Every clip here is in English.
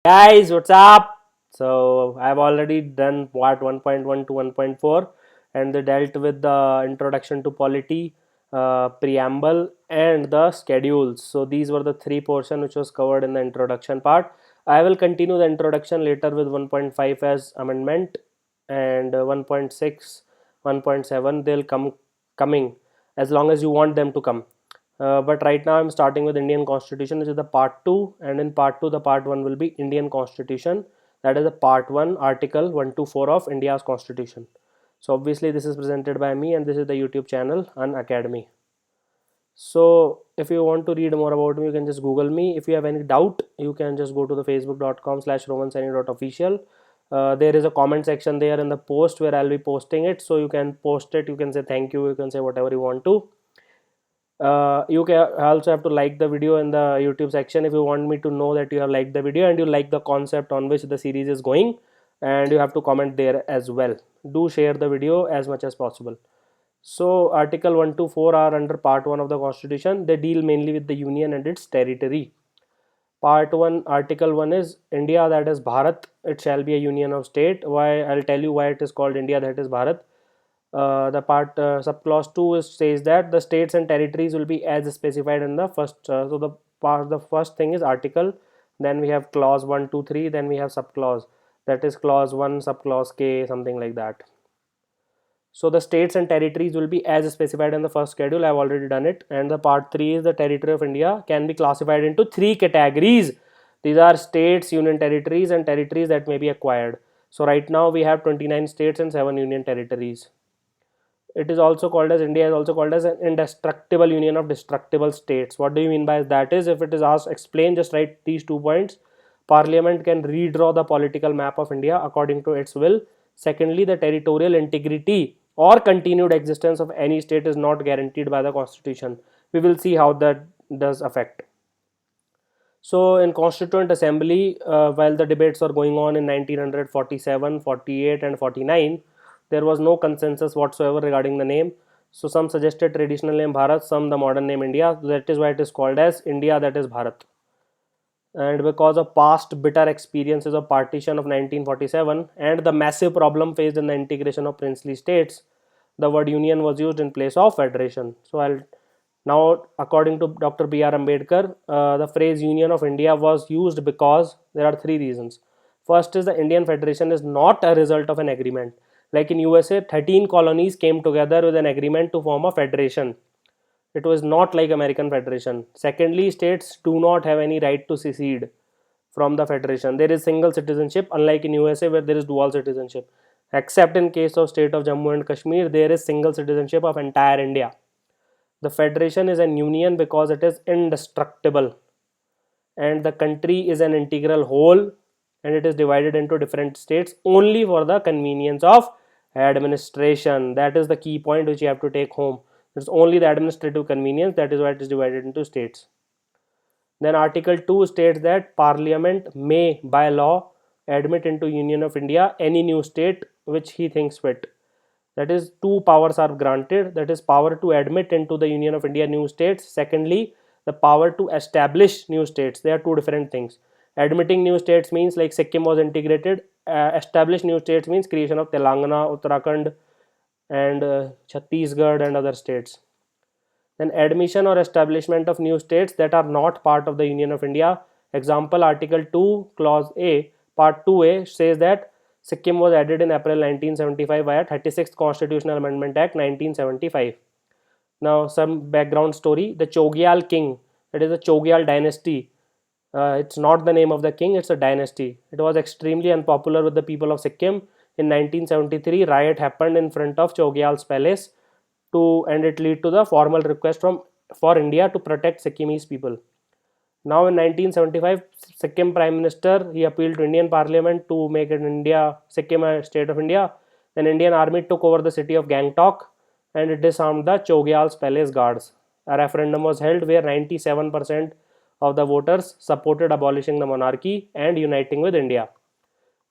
Guys, what's up? So I've already done part 1.1 to 1.4, and they dealt with the introduction to polity, preamble, and the schedules. So these were the three portion which was covered in the introduction part. I will continue the introduction later with 1.5 as amendment, and 1.6, 1.7 they'll coming as long as you want them to come. But right now I'm starting with Indian Constitution, which is the part 2, and in part 2 the part 1 will be Indian Constitution. That is the part 1, article 1 to 4 of India's Constitution. So obviously this is presented by me, and this is the YouTube channel An Academy. So if you want to read more about me, you can just Google me. If you have any doubt, you can just go to the facebook.com/romansaini.official. There is a comment section there in the post where I'll be posting it, so you can post it, you can say thank you, you can say whatever you want to. You can also have to like the video in the YouTube section if you want me to know that you have liked the video and you like the concept on which the series is going, and you have to comment there as well. Do share the video as much as possible. So article 1 to 4 are under part 1 of the constitution. They deal mainly with the union and its territory. Part 1, article 1 is India, that is Bharat, it shall be a union of state. Why? I'll tell you why it is called India, that is Bharat. The part subclause 2 says that the states and territories will be as specified in the first. So the first thing is article, then we have clause 1 2 3, then we have subclause, that is clause 1 subclause k, something like that. So the states and territories will be as specified in the first schedule. I've already done it. And the part 3 is the territory of India can be classified into 3 categories. These are states, union territories, and territories that may be acquired. So right now we have 29 states and 7 union territories. It is also called as, India is also called as an indestructible union of destructible states. What do you mean by that? Is if it is asked explain, just write these 2 points. Parliament can redraw the political map of India according to its will. Secondly, the territorial integrity or continued existence of any state is not guaranteed by the constitution. We will see how that does affect. So in Constituent Assembly, while the debates were going on in 1947, 48 and 49, there was no consensus whatsoever regarding the name. So some suggested traditional name Bharat, some the modern name India. That is why it is called as India, that is Bharat. And because of past bitter experiences of partition of 1947 and the massive problem faced in the integration of princely states, the word union was used in place of federation. So I'll now, according to Dr. B.R. Ambedkar, the phrase Union of India was used because there are 3 reasons. First is the Indian Federation is not a result of an agreement. Like in USA, 13 colonies came together with an agreement to form a federation. It was not like American Federation. Secondly, states do not have any right to secede from the federation. There is single citizenship, unlike in USA where there is dual citizenship. Except in case of state of Jammu and Kashmir, there is single citizenship of entire India. The federation is an union because it is indestructible, and the country is an integral whole, and it is divided into different states only for the convenience of administration. That is the key point which you have to take home. It's only the administrative convenience, that is why it is divided into states. Then article 2 states that parliament may by law admit into Union of India any new state which he thinks fit. That is, 2 powers are granted, that is power to admit into the Union of India new states. Secondly, the power to establish new states. They are 2 different things. Admitting new states means like Sikkim was integrated. Establish new states means creation of Telangana, Uttarakhand, and Chhattisgarh and other states. Then admission or establishment of new states that are not part of the Union of India. Example, article 2 clause A part 2a says that Sikkim was added in April 1975 via 36th Constitutional Amendment Act 1975. Now some background story. The Chogyal king, it is the Chogyal dynasty. It's not the name of the king, it's a dynasty. It was extremely unpopular with the people of Sikkim. In 1973, riot happened in front of Chogyal's palace and it led to the formal request for India to protect Sikkimese people. Now in 1975, Sikkim Prime Minister, he appealed to Indian Parliament to make it Sikkim a state of India. Then Indian Army took over the city of Gangtok and it disarmed the Chogyal's palace guards. A referendum was held where 97% of the voters supported abolishing the monarchy and uniting with India.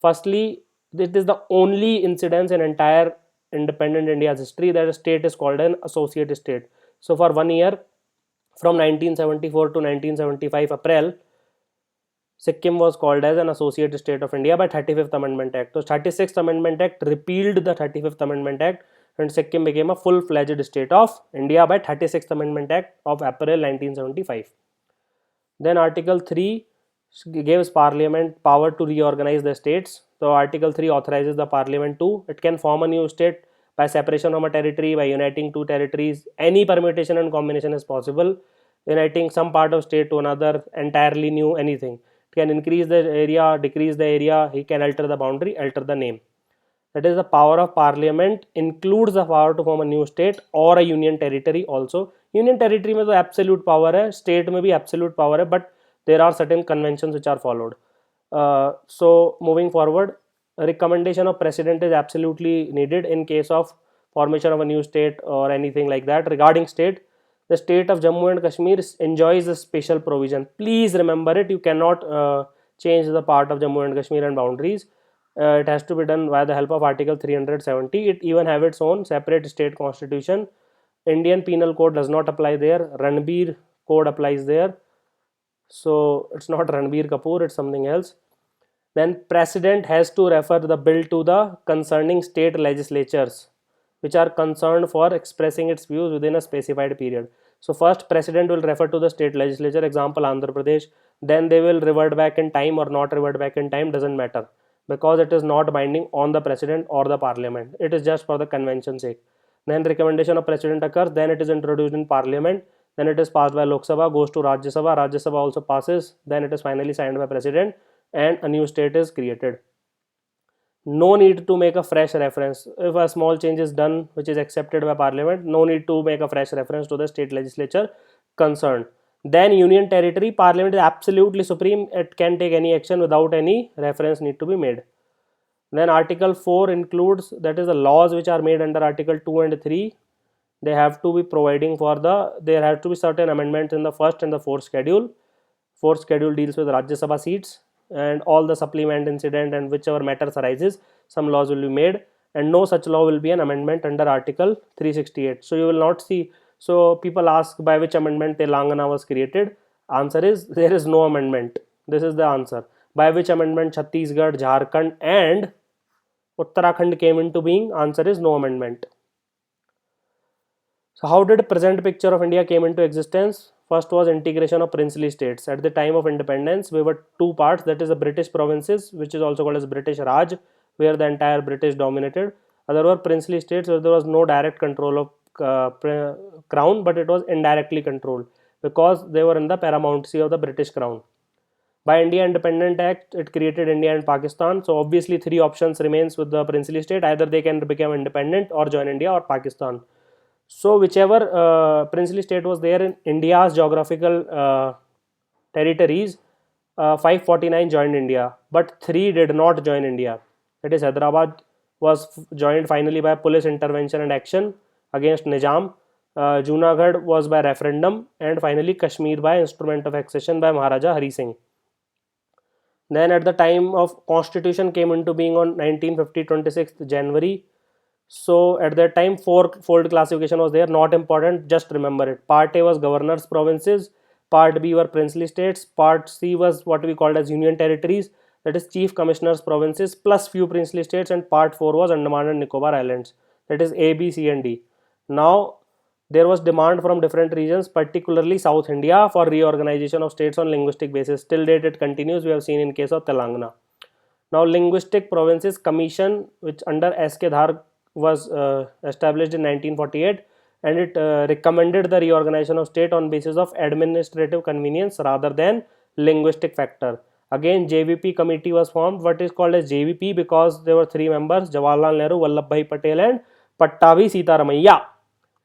Firstly, it is the only incidence in entire independent India's history that a state is called an associate state. So for 1 year, from 1974 to 1975 April, Sikkim was called as an associate state of India by 35th Amendment Act. So 36th Amendment Act repealed the 35th Amendment Act, and Sikkim became a full-fledged state of India by 36th Amendment Act of April 1975. Then Article 3 gives Parliament power to reorganize the states. So Article 3 authorizes the Parliament to, it can form a new state by separation from a territory, by uniting two territories. Any permutation and combination is possible. Uniting some part of state to another, entirely new, anything. It can increase the area, decrease the area, he can alter the boundary, alter the name. That is, the power of Parliament includes the power to form a new state or a union territory also. Union territory में तो absolute power है, state में भी absolute power है, but there are certain conventions which are followed. So moving forward, a recommendation of president is absolutely needed in case of formation of a new state or anything like that. Regarding state, the state of Jammu and Kashmir enjoys a special provision. Please remember it. You cannot change the part of Jammu and Kashmir and boundaries. It has to be done by the help of Article 370. It even have its own separate state constitution. Indian Penal Code does not apply there. Ranbir Code applies there. So it's not Ranbir Kapoor, it's something else. Then President has to refer the bill to the concerning state legislatures, which are concerned for expressing its views within a specified period. So first President will refer to the state legislature, example Andhra Pradesh, then they will revert back in time or not revert back in time, doesn't matter, because it is not binding on the President or the Parliament. It is just for the convention sake. Then recommendation of President occurs, then it is introduced in Parliament, then it is passed by Lok Sabha, goes to Rajya Sabha, Rajya Sabha also passes, then it is finally signed by President and a new state is created. No need to make a fresh reference. If a small change is done which is accepted by Parliament, no need to make a fresh reference to the state legislature concerned. Then Union Territory, Parliament is absolutely supreme. It can take any action without any reference need to be made. Then Article 4 includes, that is the laws which are made under Article 2 and 3. They have to be providing for there have to be certain amendments in the first and the fourth schedule. Fourth schedule deals with Rajya Sabha seats and all the supplement incident and whichever matters arises, some laws will be made, and no such law will be an amendment under Article 368. So you will not see, so people ask by which amendment Telangana was created. Answer is there is no amendment. This is the answer. By which amendment Chhattisgarh, Jharkhand and Uttarakhand came into being? Answer is no amendment. So how did present picture of India came into existence? First was integration of princely states. At the time of independence, we were two parts, that is the British provinces, which is also called as British Raj, where the entire British dominated. Other were princely states where there was no direct control of crown, but it was indirectly controlled because they were in the paramountcy of the British crown. By India Independent Act, it created India and Pakistan. So obviously three options remains with the princely state. Either they can become independent or join India or Pakistan. So whichever princely state was there in India's geographical territories, 549 joined India, but 3 did not join India. That is, Hyderabad was joined finally by police intervention and action against Nizam. Junagadh was by referendum, and finally Kashmir by instrument of accession by Maharaja Hari Singh. Then at the time of constitution came into being on 1950, 26th January. So at that time fold classification was there, not important, just remember it. Part A was governors provinces, part B were princely states, part C was what we called as union territories, that is chief commissioners provinces plus few princely states, and part 4 was Andaman and Nicobar Islands, that is A, B, C and D. Now there was demand from different regions, particularly South India, for reorganization of states on linguistic basis. Till date it continues, we have seen in case of Telangana. Now linguistic provinces commission, which under S.K. Dhar was established in 1948, and it recommended the reorganization of state on basis of administrative convenience rather than linguistic factor. Again JVP committee was formed. What is called as JVP? Because there were 3 members, Jawaharlal Nehru, Vallabhbhai Patel and Pattabhi Sitaramaiah.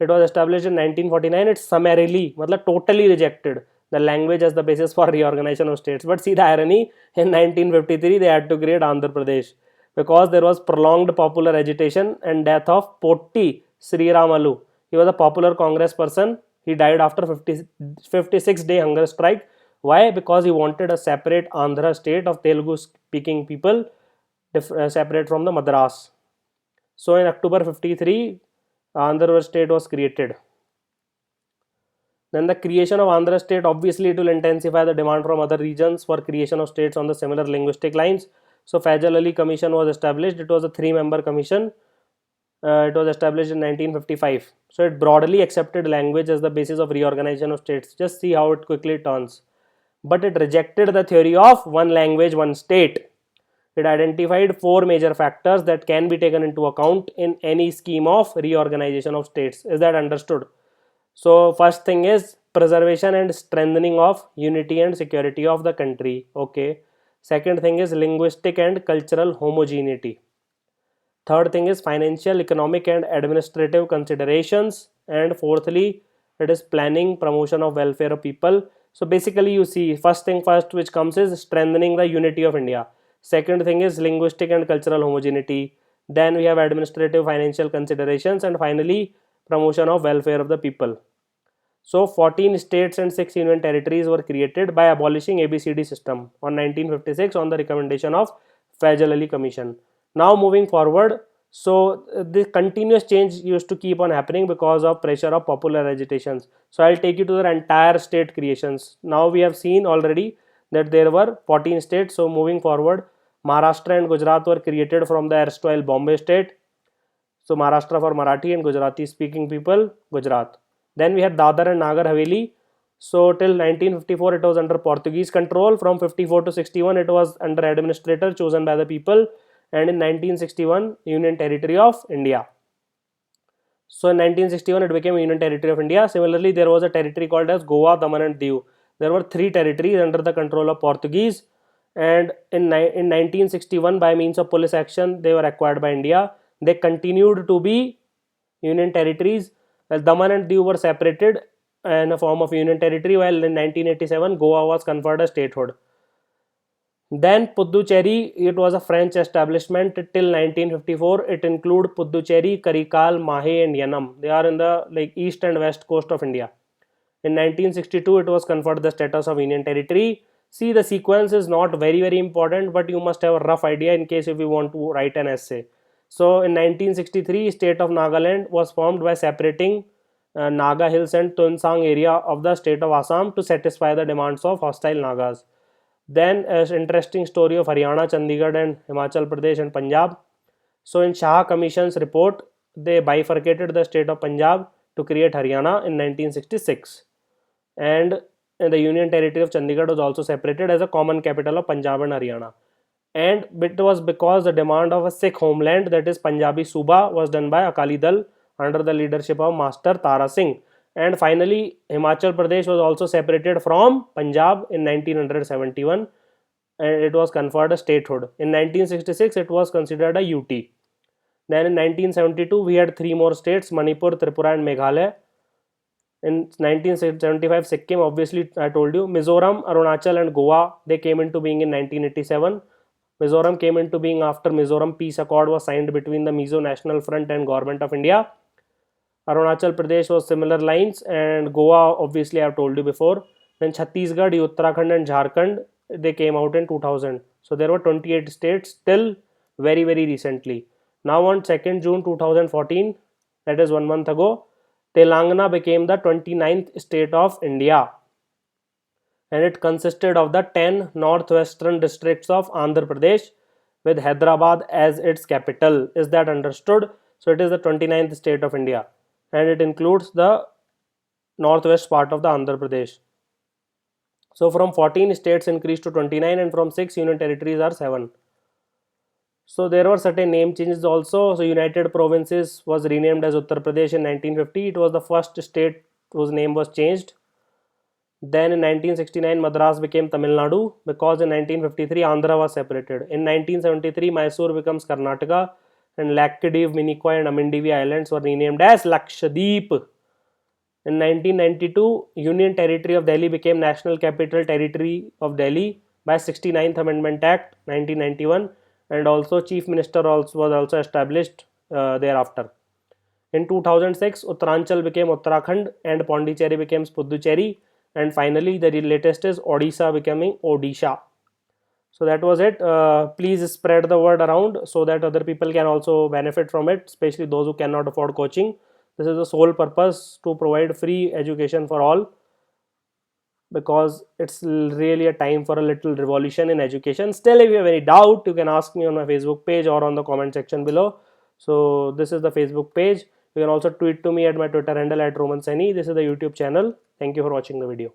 It was established in 1949. It summarily, matlab totally rejected the language as the basis for reorganization of states. But see the irony, in 1953 they had to create Andhra Pradesh because there was prolonged popular agitation and death of Potti Sri Ramalu. He was a popular Congress person. He died after 56-day hunger strike. Why? Because he wanted a separate Andhra state of Telugu speaking people, separate from the Madras. So in October 53, Andhra state was created. Then the creation of Andhra state, obviously it will intensify the demand from other regions for creation of states on the similar linguistic lines. So Fazal Ali Commission was established. It was a 3-member commission. It was established in 1955. So it broadly accepted language as the basis of reorganization of states. Just see how it quickly turns. But it rejected the theory of one language, one state. It identified 4 major factors that can be taken into account in any scheme of reorganization of states. Is that understood? So first thing is preservation and strengthening of unity and security of the country. Okay. Second thing is linguistic and cultural homogeneity. Third thing is financial, economic and administrative considerations. And fourthly, it is planning, promotion of welfare of people. So basically you see, first thing first which comes is strengthening the unity of India. Second thing is linguistic and cultural homogeneity. Then we have administrative, financial considerations, and finally promotion of welfare of the people. So 14 states and 6 union territories were created by abolishing ABCD system on 1956 on the recommendation of Fazal Ali Commission. Now moving forward, so the continuous change used to keep on happening because of pressure of popular agitations. So I'll take you to the entire state creations. Now we have seen already that there were 14 states. So moving forward, Maharashtra and Gujarat were created from the erstwhile Bombay state. So Maharashtra for Marathi and Gujarati speaking people, Gujarat. Then we had Dadar and Nagar Haveli. So till 1954 it was under Portuguese control. From 54 to 61 it was under administrator chosen by the people. And in 1961 Union Territory of India. So in 1961 it became Union Territory of India. Similarly there was a territory called as Goa, Daman and Diu. There were 3 territories under the control of Portuguese, and in 1961 by means of police action they were acquired by India. They continued to be Union territories. Daman and Diu were separated in a form of Union territory, while in 1987 Goa was conferred a statehood. Then Puducherry, it was a French establishment till 1954. It included Puducherry, Karikal, Mahe and Yanam. They are in the east and west coast of India. In 1962 it was conferred the status of Union territory. See, the sequence is not very important, but you must have a rough idea in case if you want to write an essay. So in 1963 state of Nagaland was formed by separating Naga Hills and Tunsang area of the state of Assam to satisfy the demands of hostile Nagas. Then interesting story of Haryana, Chandigarh and Himachal Pradesh and Punjab. So in Shah Commission's report, they bifurcated the state of Punjab to create Haryana in 1966. And the Union Territory of Chandigarh was also separated as a common capital of Punjab and Haryana. And it was because the demand of a Sikh homeland, that is Punjabi Suba, was done by Akali Dal under the leadership of Master Tara Singh. And finally, Himachal Pradesh was also separated from Punjab in 1971 and it was conferred a statehood. In 1966, it was considered a UT. Then in 1972, we had 3 more states, Manipur, Tripura and Meghalaya. In 1975, Sikkim, obviously I told you. Mizoram, Arunachal and Goa, they came into being in 1987. Mizoram came into being after Mizoram Peace Accord was signed between the Mizo National Front and Government of India. Arunachal Pradesh was similar lines, and Goa obviously I have told you before. Then Chhattisgarh, Uttarakhand and Jharkhand, they came out in 2000. So there were 28 states till very recently. Now on 2nd June 2014, that is 1 month ago, Telangana became the 29th state of India. And it consisted of the 10 northwestern districts of Andhra Pradesh with Hyderabad as its capital. Is that understood? So it is the 29th state of India. And it includes the northwest part of the Andhra Pradesh. So from 14 states increased to 29, and from 6 union territories are 7. So there were certain name changes also. So United Provinces was renamed as Uttar Pradesh in 1950. It was the first state whose name was changed. Then in 1969 Madras became Tamil Nadu, because in 1953 Andhra was separated. In 1973 Mysore becomes Karnataka, and Lakshadweep, Minicoy and Amindivi Islands were renamed as Lakshadweep. In 1992 Union Territory of Delhi became National Capital Territory of Delhi by 69th Amendment Act 1991, and also Chief Minister was also established thereafter. In 2006 Uttaranchal became Uttarakhand and Pondicherry became Puducherry, and finally the latest is Odisha becoming Odisha. So that was it. Please spread the word around so that other people can also benefit from it, especially those who cannot afford coaching. This is the sole purpose, to provide free education for all. because it's really a time for a little revolution in education. Still, if you have any doubt, you can ask me on my Facebook page or on the comment section below. So this is the Facebook page. You can also tweet to me at my Twitter handle at Roman Saini. This is the YouTube channel. Thank you for watching the video.